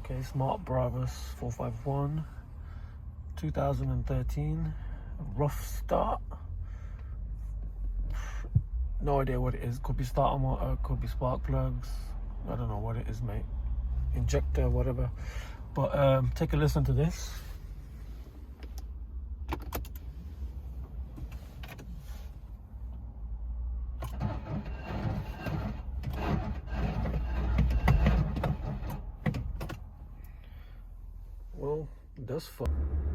Okay, smart brabus 451, 2013, rough start. No idea what it is. Could be starter motor, could be spark plugs. I don't know what it is, mate. Injector, whatever. But take a listen to this. Well, that's fun.